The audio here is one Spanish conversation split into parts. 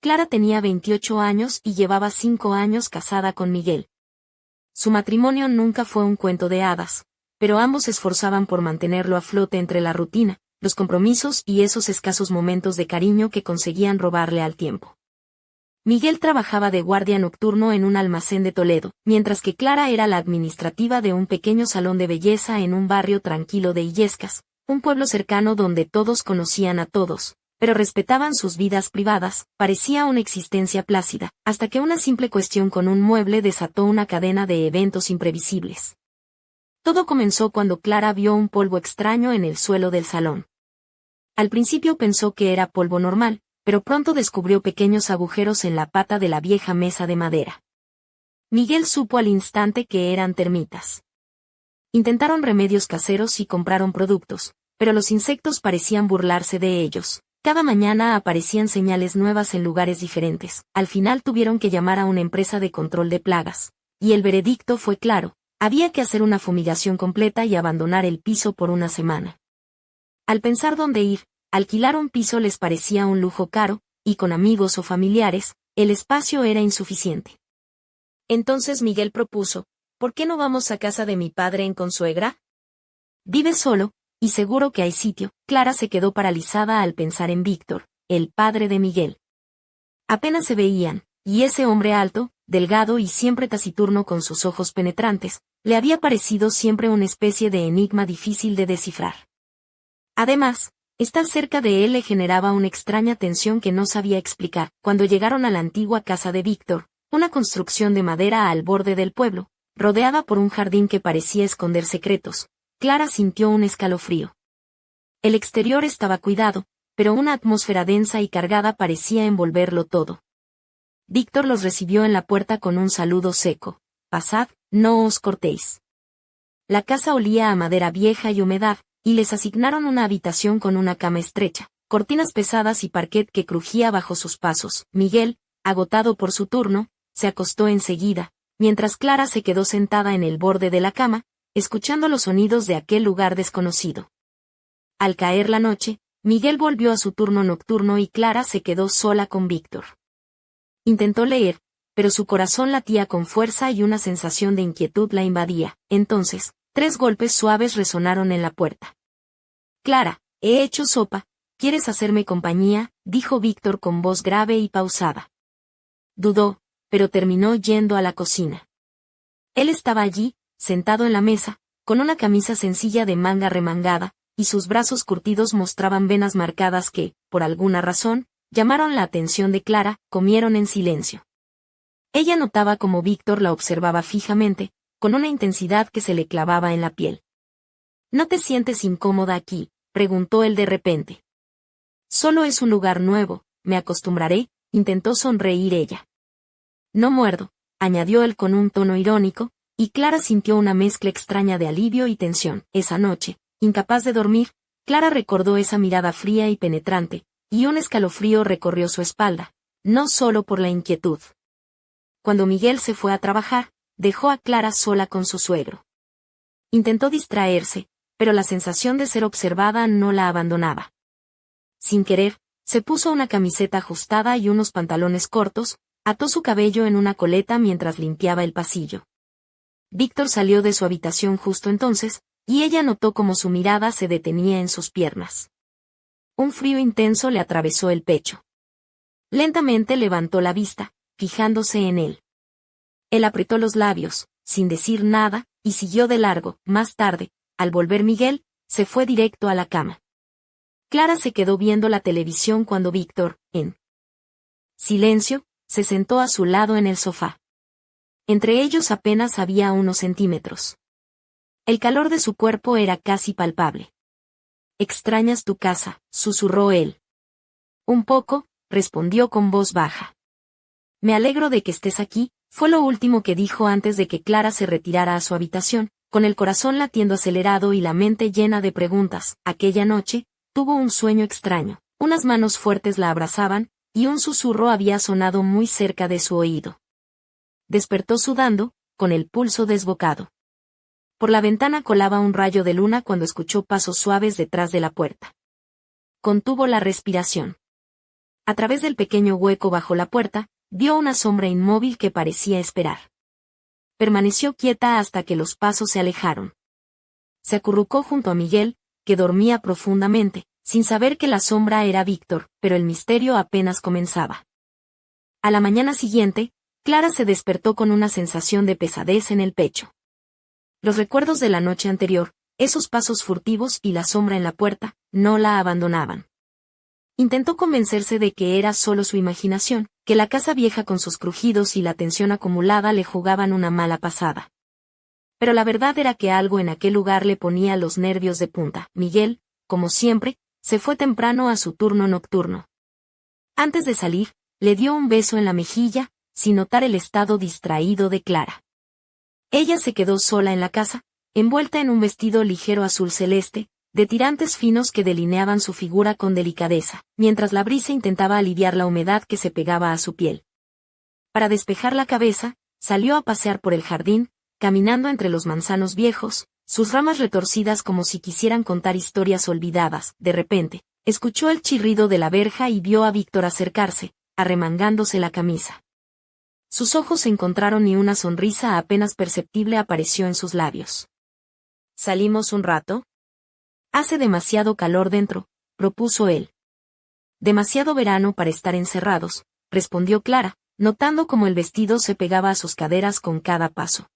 Clara tenía 28 años y llevaba 5 años casada con Miguel. Su matrimonio nunca fue un cuento de hadas, pero ambos se esforzaban por mantenerlo a flote entre la rutina, los compromisos y esos escasos momentos de cariño que conseguían robarle al tiempo. Miguel trabajaba de guardia nocturno en un almacén de Toledo, mientras que Clara era la administrativa de un pequeño salón de belleza en un barrio tranquilo de Illescas, un pueblo cercano donde todos conocían a todos, pero respetaban sus vidas privadas. Parecía una existencia plácida, hasta que una simple cuestión con un mueble desató una cadena de eventos imprevisibles. Todo comenzó cuando Clara vio un polvo extraño en el suelo del salón. Al principio pensó que era polvo normal, pero pronto descubrió pequeños agujeros en la pata de la vieja mesa de madera. Miguel supo al instante que eran termitas. Intentaron remedios caseros y compraron productos, pero los insectos parecían burlarse de ellos. Cada mañana aparecían señales nuevas en lugares diferentes. Al final tuvieron que llamar a una empresa de control de plagas. Y el veredicto fue claro: había que hacer una fumigación completa y abandonar el piso por una semana. Al pensar dónde ir, alquilar un piso les parecía un lujo caro, y con amigos o familiares, el espacio era insuficiente. Entonces Miguel propuso: ¿por qué no vamos a casa de mi padre en Consuegra? Vive solo, y seguro que hay sitio. Clara se quedó paralizada al pensar en Víctor, el padre de Miguel. Apenas se veían, y ese hombre alto, delgado y siempre taciturno con sus ojos penetrantes, le había parecido siempre una especie de enigma difícil de descifrar. Además, estar cerca de él le generaba una extraña tensión que no sabía explicar. Cuando llegaron a la antigua casa de Víctor, una construcción de madera al borde del pueblo, rodeada por un jardín que parecía esconder secretos, Clara sintió un escalofrío. El exterior estaba cuidado, pero una atmósfera densa y cargada parecía envolverlo todo. Víctor los recibió en la puerta con un saludo seco: «Pasad, no os cortéis». La casa olía a madera vieja y humedad, y les asignaron una habitación con una cama estrecha, cortinas pesadas y parquet que crujía bajo sus pasos. Miguel, agotado por su turno, se acostó enseguida, mientras Clara se quedó sentada en el borde de la cama, escuchando los sonidos de aquel lugar desconocido. Al caer la noche, Miguel volvió a su turno nocturno y Clara se quedó sola con Víctor. Intentó leer, pero su corazón latía con fuerza y una sensación de inquietud la invadía. Entonces, 3 golpes suaves resonaron en la puerta. «Clara, he hecho sopa, ¿quieres hacerme compañía?», dijo Víctor con voz grave y pausada. Dudó, pero terminó yendo a la cocina. Él estaba allí, sentado en la mesa, con una camisa sencilla de manga remangada, y sus brazos curtidos mostraban venas marcadas que, por alguna razón, llamaron la atención de Clara. Comieron en silencio. Ella notaba cómo Víctor la observaba fijamente, con una intensidad que se le clavaba en la piel. «¿No te sientes incómoda aquí?», preguntó él de repente. «Solo es un lugar nuevo, me acostumbraré», intentó sonreír ella. «No muerdo», añadió él con un tono irónico, y Clara sintió una mezcla extraña de alivio y tensión. Esa noche, incapaz de dormir, Clara recordó esa mirada fría y penetrante, y un escalofrío recorrió su espalda, no solo por la inquietud. Cuando Miguel se fue a trabajar, dejó a Clara sola con su suegro. Intentó distraerse, pero la sensación de ser observada no la abandonaba. Sin querer, se puso una camiseta ajustada y unos pantalones cortos, ató su cabello en una coleta mientras limpiaba el pasillo. Víctor salió de su habitación justo entonces, y ella notó cómo su mirada se detenía en sus piernas. Un frío intenso le atravesó el pecho. Lentamente levantó la vista, fijándose en él. Él apretó los labios, sin decir nada, y siguió de largo. Más tarde, al volver Miguel, se fue directo a la cama. Clara se quedó viendo la televisión cuando Víctor, en silencio, se sentó a su lado en el sofá. Entre ellos apenas había unos centímetros. El calor de su cuerpo era casi palpable. «¿Extrañas tu casa?», susurró él. «Un poco», respondió con voz baja. «Me alegro de que estés aquí», fue lo último que dijo antes de que Clara se retirara a su habitación, con el corazón latiendo acelerado y la mente llena de preguntas. Aquella noche, tuvo un sueño extraño. Unas manos fuertes la abrazaban, y un susurro había sonado muy cerca de su oído. Despertó sudando, con el pulso desbocado. Por la ventana colaba un rayo de luna cuando escuchó pasos suaves detrás de la puerta. Contuvo la respiración. A través del pequeño hueco bajo la puerta, vio una sombra inmóvil que parecía esperar. Permaneció quieta hasta que los pasos se alejaron. Se acurrucó junto a Miguel, que dormía profundamente, sin saber que la sombra era Víctor, pero el misterio apenas comenzaba. A la mañana siguiente, Clara se despertó con una sensación de pesadez en el pecho. Los recuerdos de la noche anterior, esos pasos furtivos y la sombra en la puerta, no la abandonaban. Intentó convencerse de que era solo su imaginación, que la casa vieja con sus crujidos y la tensión acumulada le jugaban una mala pasada. Pero la verdad era que algo en aquel lugar le ponía los nervios de punta. Miguel, como siempre, se fue temprano a su turno nocturno. Antes de salir, le dio un beso en la mejilla, sin notar el estado distraído de Clara. Ella se quedó sola en la casa, envuelta en un vestido ligero azul celeste, de tirantes finos que delineaban su figura con delicadeza, mientras la brisa intentaba aliviar la humedad que se pegaba a su piel. Para despejar la cabeza, salió a pasear por el jardín, caminando entre los manzanos viejos, sus ramas retorcidas como si quisieran contar historias olvidadas. De repente, escuchó el chirrido de la verja y vio a Víctor acercarse, arremangándose la camisa. Sus ojos se encontraron y una sonrisa apenas perceptible apareció en sus labios. ¿Salimos un rato? Hace demasiado calor dentro, propuso él. Demasiado verano para estar encerrados, respondió Clara, notando cómo el vestido se pegaba a sus caderas con cada paso.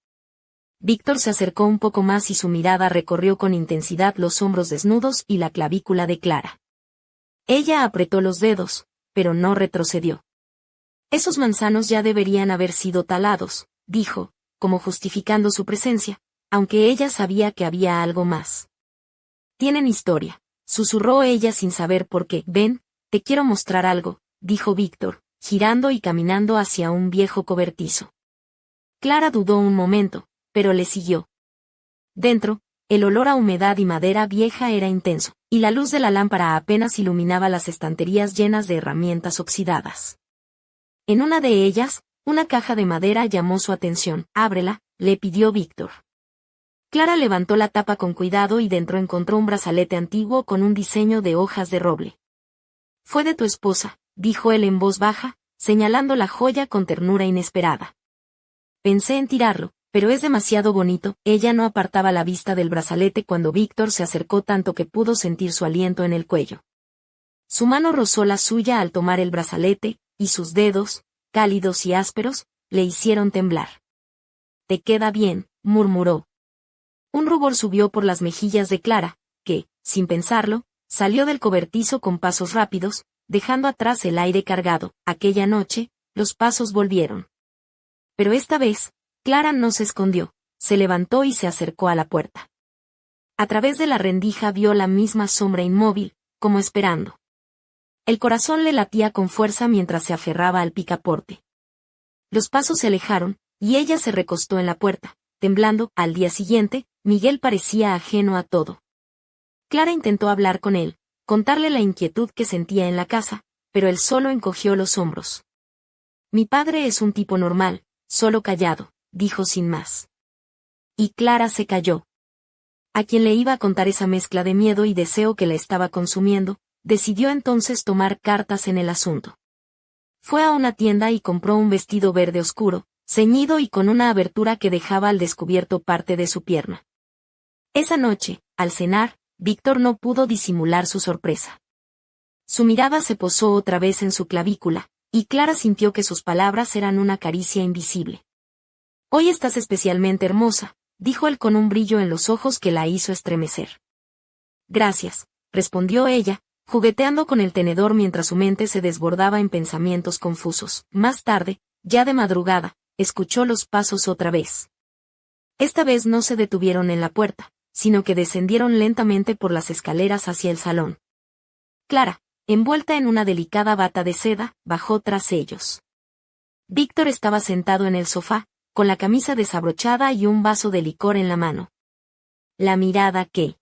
Víctor se acercó un poco más y su mirada recorrió con intensidad los hombros desnudos y la clavícula de Clara. Ella apretó los dedos, pero no retrocedió. Esos manzanos ya deberían haber sido talados, dijo, como justificando su presencia, aunque ella sabía que había algo más. Tienen historia, susurró ella sin saber por qué. Ven, te quiero mostrar algo, dijo Víctor, girando y caminando hacia un viejo cobertizo. Clara dudó un momento, pero le siguió. Dentro, el olor a humedad y madera vieja era intenso, y la luz de la lámpara apenas iluminaba las estanterías llenas de herramientas oxidadas. En una de ellas, una caja de madera llamó su atención. Ábrela, le pidió Víctor. Clara levantó la tapa con cuidado y dentro encontró un brazalete antiguo con un diseño de hojas de roble. Fue de tu esposa, dijo él en voz baja, señalando la joya con ternura inesperada. Pensé en tirarlo, pero es demasiado bonito. Ella no apartaba la vista del brazalete cuando Víctor se acercó tanto que pudo sentir su aliento en el cuello. Su mano rozó la suya al tomar el brazalete, y sus dedos, cálidos y ásperos, le hicieron temblar. Te queda bien, murmuró. Un rubor subió por las mejillas de Clara, que, sin pensarlo, salió del cobertizo con pasos rápidos, dejando atrás el aire cargado. Aquella noche, los pasos volvieron. Pero esta vez, Clara no se escondió, se levantó y se acercó a la puerta. A través de la rendija vio la misma sombra inmóvil, como esperando. El corazón le latía con fuerza mientras se aferraba al picaporte. Los pasos se alejaron, y ella se recostó en la puerta, temblando. Al día siguiente, Miguel parecía ajeno a todo. Clara intentó hablar con él, contarle la inquietud que sentía en la casa, pero él solo encogió los hombros. Mi padre es un tipo normal, solo callado, dijo sin más. Y Clara se calló. A quien le iba a contar esa mezcla de miedo y deseo que la estaba consumiendo, decidió entonces tomar cartas en el asunto. Fue a una tienda y compró un vestido verde oscuro, ceñido y con una abertura que dejaba al descubierto parte de su pierna. Esa noche, al cenar, Víctor no pudo disimular su sorpresa. Su mirada se posó otra vez en su clavícula, y Clara sintió que sus palabras eran una caricia invisible. Hoy estás especialmente hermosa, dijo él con un brillo en los ojos que la hizo estremecer. Gracias, respondió ella, jugueteando con el tenedor mientras su mente se desbordaba en pensamientos confusos. Más tarde, ya de madrugada, escuchó los pasos otra vez. Esta vez no se detuvieron en la puerta, sino que descendieron lentamente por las escaleras hacia el salón. Clara, envuelta en una delicada bata de seda, bajó tras ellos. Víctor estaba sentado en el sofá, con la camisa desabrochada y un vaso de licor en la mano. La mirada que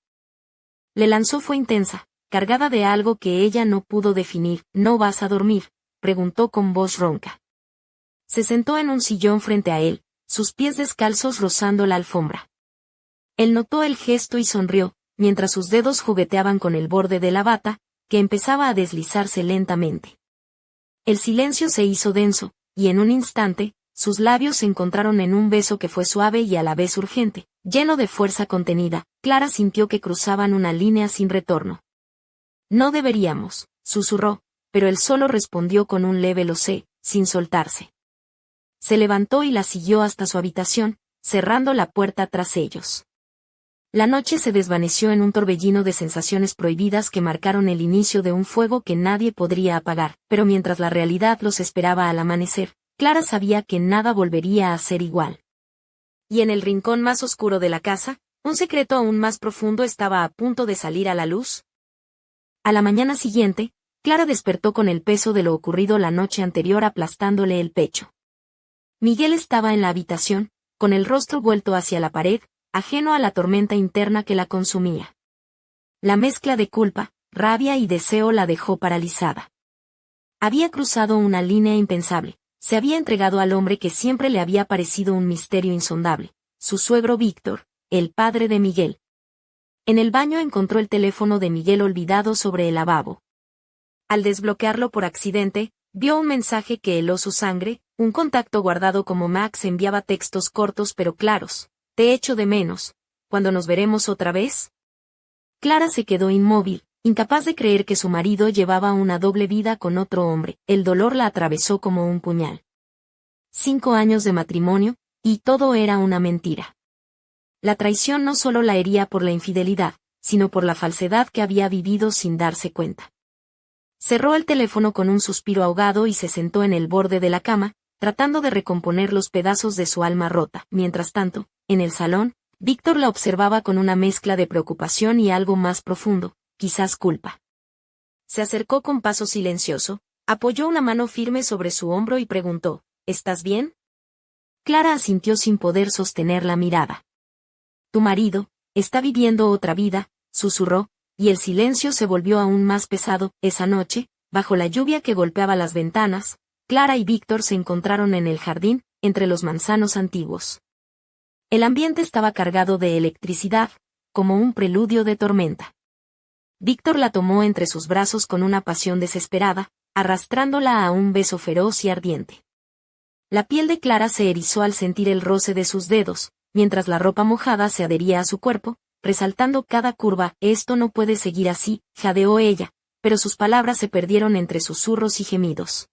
le lanzó fue intensa, cargada de algo que ella no pudo definir. ¿No vas a dormir?, preguntó con voz ronca. Se sentó en un sillón frente a él, sus pies descalzos rozando la alfombra. Él notó el gesto y sonrió, mientras sus dedos jugueteaban con el borde de la bata, que empezaba a deslizarse lentamente. El silencio se hizo denso, y en un instante, sus labios se encontraron en un beso que fue suave y a la vez urgente, lleno de fuerza contenida. Clara sintió que cruzaban una línea sin retorno. No deberíamos, susurró, pero él solo respondió con un leve lo sé, sin soltarse. Se levantó y la siguió hasta su habitación, cerrando la puerta tras ellos. La noche se desvaneció en un torbellino de sensaciones prohibidas que marcaron el inicio de un fuego que nadie podría apagar, pero mientras la realidad los esperaba al amanecer, Clara sabía que nada volvería a ser igual. Y en el rincón más oscuro de la casa, un secreto aún más profundo estaba a punto de salir a la luz. A la mañana siguiente, Clara despertó con el peso de lo ocurrido la noche anterior aplastándole el pecho. Miguel estaba en la habitación, con el rostro vuelto hacia la pared, ajeno a la tormenta interna que la consumía. La mezcla de culpa, rabia y deseo la dejó paralizada. Había cruzado una línea impensable, se había entregado al hombre que siempre le había parecido un misterio insondable, su suegro Víctor, el padre de Miguel. En el baño encontró el teléfono de Miguel olvidado sobre el lavabo. Al desbloquearlo por accidente, vio un mensaje que heló su sangre, un contacto guardado como Max enviaba textos cortos pero claros. Te echo de menos. ¿Cuándo nos veremos otra vez? Clara se quedó inmóvil, incapaz de creer que su marido llevaba una doble vida con otro hombre. El dolor la atravesó como un puñal. 5 años de matrimonio, y todo era una mentira. La traición no solo la hería por la infidelidad, sino por la falsedad que había vivido sin darse cuenta. Cerró el teléfono con un suspiro ahogado y se sentó en el borde de la cama, tratando de recomponer los pedazos de su alma rota. Mientras tanto, en el salón, Víctor la observaba con una mezcla de preocupación y algo más profundo, quizás culpa. Se acercó con paso silencioso, apoyó una mano firme sobre su hombro y preguntó, ¿estás bien? Clara asintió sin poder sostener la mirada. Tu marido está viviendo otra vida, susurró, y el silencio se volvió aún más pesado. Esa noche, bajo la lluvia que golpeaba las ventanas, Clara y Víctor se encontraron en el jardín, entre los manzanos antiguos. El ambiente estaba cargado de electricidad, como un preludio de tormenta. Víctor la tomó entre sus brazos con una pasión desesperada, arrastrándola a un beso feroz y ardiente. La piel de Clara se erizó al sentir el roce de sus dedos, mientras la ropa mojada se adhería a su cuerpo, resaltando cada curva. Esto no puede seguir así, jadeó ella, pero sus palabras se perdieron entre susurros y gemidos.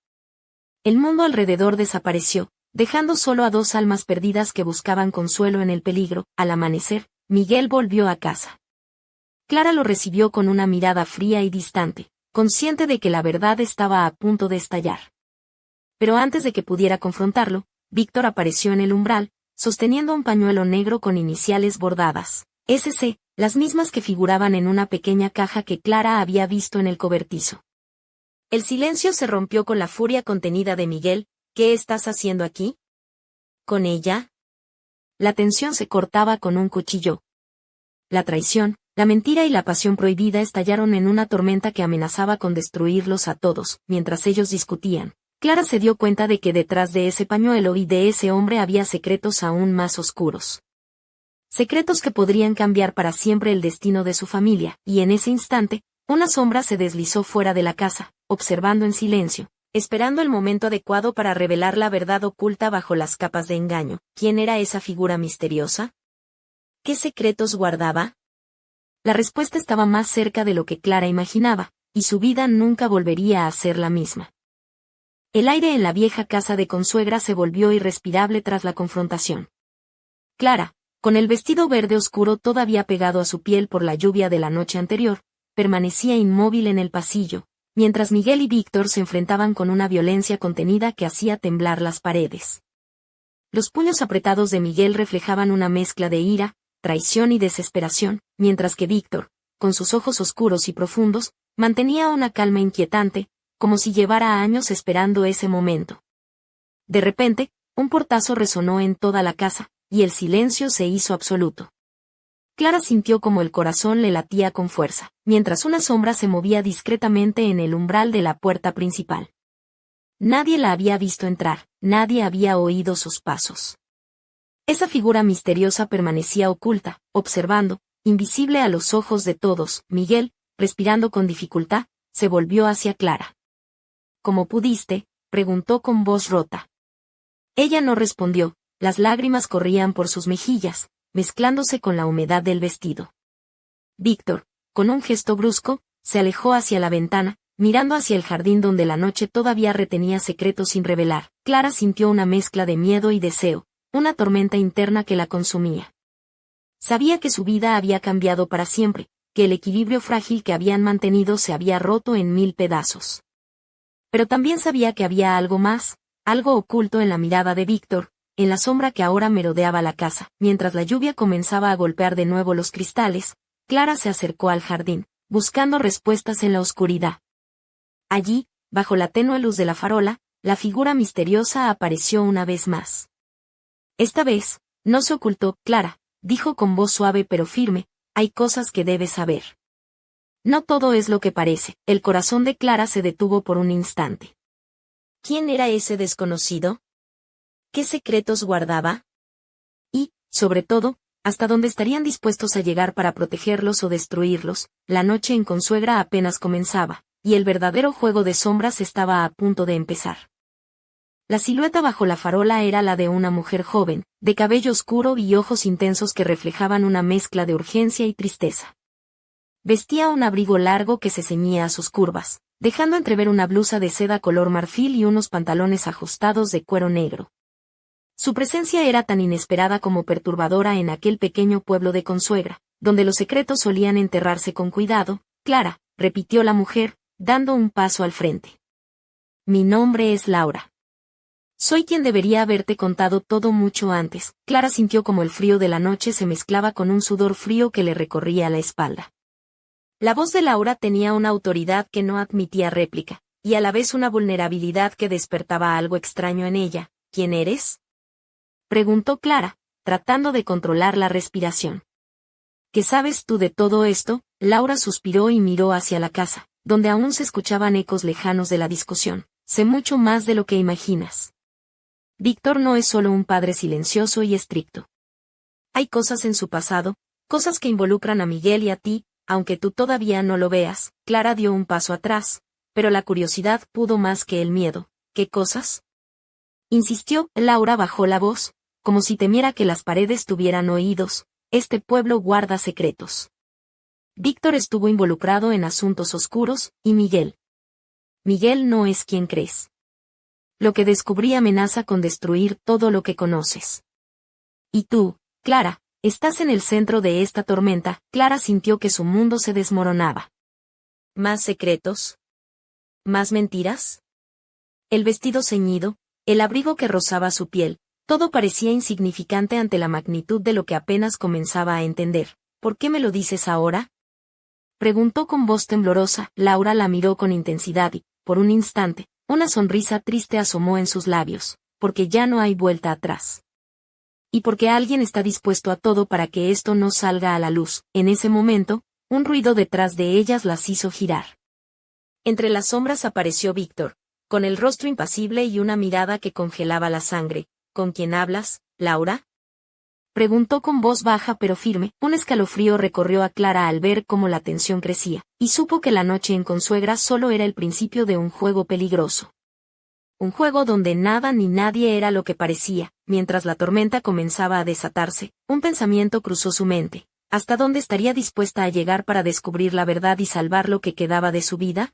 El mundo alrededor desapareció, dejando solo a dos almas perdidas que buscaban consuelo en el peligro. Al amanecer, Miguel volvió a casa. Clara lo recibió con una mirada fría y distante, consciente de que la verdad estaba a punto de estallar. Pero antes de que pudiera confrontarlo, Víctor apareció en el umbral, sosteniendo un pañuelo negro con iniciales bordadas, SC, las mismas que figuraban en una pequeña caja que Clara había visto en el cobertizo. El silencio se rompió con la furia contenida de Miguel. ¿Qué estás haciendo aquí? ¿Con ella? La tensión se cortaba con un cuchillo. La traición, la mentira y la pasión prohibida estallaron en una tormenta que amenazaba con destruirlos a todos. Mientras ellos discutían, Clara se dio cuenta de que detrás de ese pañuelo y de ese hombre había secretos aún más oscuros. Secretos que podrían cambiar para siempre el destino de su familia, y en ese instante, una sombra se deslizó fuera de la casa, observando en silencio, esperando el momento adecuado para revelar la verdad oculta bajo las capas de engaño. ¿Quién era esa figura misteriosa? ¿Qué secretos guardaba? La respuesta estaba más cerca de lo que Clara imaginaba, y su vida nunca volvería a ser la misma. El aire en la vieja casa de consuegra se volvió irrespirable tras la confrontación. Clara, con el vestido verde oscuro todavía pegado a su piel por la lluvia de la noche anterior, permanecía inmóvil en el pasillo, mientras Miguel y Víctor se enfrentaban con una violencia contenida que hacía temblar las paredes. Los puños apretados de Miguel reflejaban una mezcla de ira, traición y desesperación, mientras que Víctor, con sus ojos oscuros y profundos, mantenía una calma inquietante, como si llevara años esperando ese momento. De repente, un portazo resonó en toda la casa, y el silencio se hizo absoluto. Clara sintió como el corazón le latía con fuerza, mientras una sombra se movía discretamente en el umbral de la puerta principal. Nadie la había visto entrar, nadie había oído sus pasos. Esa figura misteriosa permanecía oculta, observando, invisible a los ojos de todos. Miguel, respirando con dificultad, se volvió hacia Clara. ¿cómo pudiste?, preguntó con voz rota. Ella no respondió, las lágrimas corrían por sus mejillas, mezclándose con la humedad del vestido. Víctor, con un gesto brusco, se alejó hacia la ventana, mirando hacia el jardín donde la noche todavía retenía secretos sin revelar. Clara sintió una mezcla de miedo y deseo, una tormenta interna que la consumía. Sabía que su vida había cambiado para siempre, que el equilibrio frágil que habían mantenido se había roto en 1000 pedazos. Pero también sabía que había algo más, algo oculto en la mirada de Víctor, en la sombra que ahora merodeaba la casa. Mientras la lluvia comenzaba a golpear de nuevo los cristales, Clara se acercó al jardín, buscando respuestas en la oscuridad. Allí, bajo la tenue luz de la farola, la figura misteriosa apareció una vez más. Esta vez, no se ocultó. Clara, dijo con voz suave pero firme, hay cosas que debes saber. No todo es lo que parece. El corazón de Clara se detuvo por un instante. ¿Quién era ese desconocido? ¿Qué secretos guardaba? Y, sobre todo, ¿hasta dónde estarían dispuestos a llegar para protegerlos o destruirlos? La noche en Consuegra apenas comenzaba, y el verdadero juego de sombras estaba a punto de empezar. La silueta bajo la farola era la de una mujer joven, de cabello oscuro y ojos intensos que reflejaban una mezcla de urgencia y tristeza. Vestía un abrigo largo que se ceñía a sus curvas, dejando entrever una blusa de seda color marfil y unos pantalones ajustados de cuero negro. Su presencia era tan inesperada como perturbadora en aquel pequeño pueblo de Consuegra, donde los secretos solían enterrarse con cuidado. Clara, repitió la mujer, dando un paso al frente. Mi nombre es Laura. Soy quien debería haberte contado todo mucho antes. Clara sintió como el frío de la noche se mezclaba con un sudor frío que le recorría la espalda. La voz de Laura tenía una autoridad que no admitía réplica, y a la vez una vulnerabilidad que despertaba algo extraño en ella. ¿Quién eres?, preguntó Clara, tratando de controlar la respiración. ¿Qué sabes tú de todo esto? Laura suspiró y miró hacia la casa, donde aún se escuchaban ecos lejanos de la discusión. Sé mucho más de lo que imaginas. Víctor no es solo un padre silencioso y estricto. Hay cosas en su pasado, cosas que involucran a Miguel y a ti, aunque tú todavía no lo veas. Clara dio un paso atrás, pero la curiosidad pudo más que el miedo. ¿Qué cosas?, insistió. Laura bajó la voz, como si temiera que las paredes tuvieran oídos. Este pueblo guarda secretos. Víctor estuvo involucrado en asuntos oscuros, y Miguel. Miguel no es quien crees. Lo que descubrí amenaza con destruir todo lo que conoces. Y tú, Clara, estás en el centro de esta tormenta. Clara sintió que su mundo se desmoronaba. ¿Más secretos? ¿Más mentiras? El vestido ceñido, el abrigo que rozaba su piel, todo parecía insignificante ante la magnitud de lo que apenas comenzaba a entender. ¿Por qué me lo dices ahora?, preguntó con voz temblorosa. Laura la miró con intensidad y, por un instante, una sonrisa triste asomó en sus labios, porque ya no hay vuelta atrás. Y porque alguien está dispuesto a todo para que esto no salga a la luz. En ese momento, un ruido detrás de ellas las hizo girar. Entre las sombras apareció Víctor, con el rostro impasible y una mirada que congelaba la sangre. ¿Con quién hablas, Laura?, preguntó con voz baja pero firme. Un escalofrío recorrió a Clara al ver cómo la tensión crecía, y supo que la noche en Consuegra solo era el principio de un juego peligroso. Un juego donde nada ni nadie era lo que parecía. Mientras la tormenta comenzaba a desatarse, un pensamiento cruzó su mente. ¿Hasta dónde estaría dispuesta a llegar para descubrir la verdad y salvar lo que quedaba de su vida?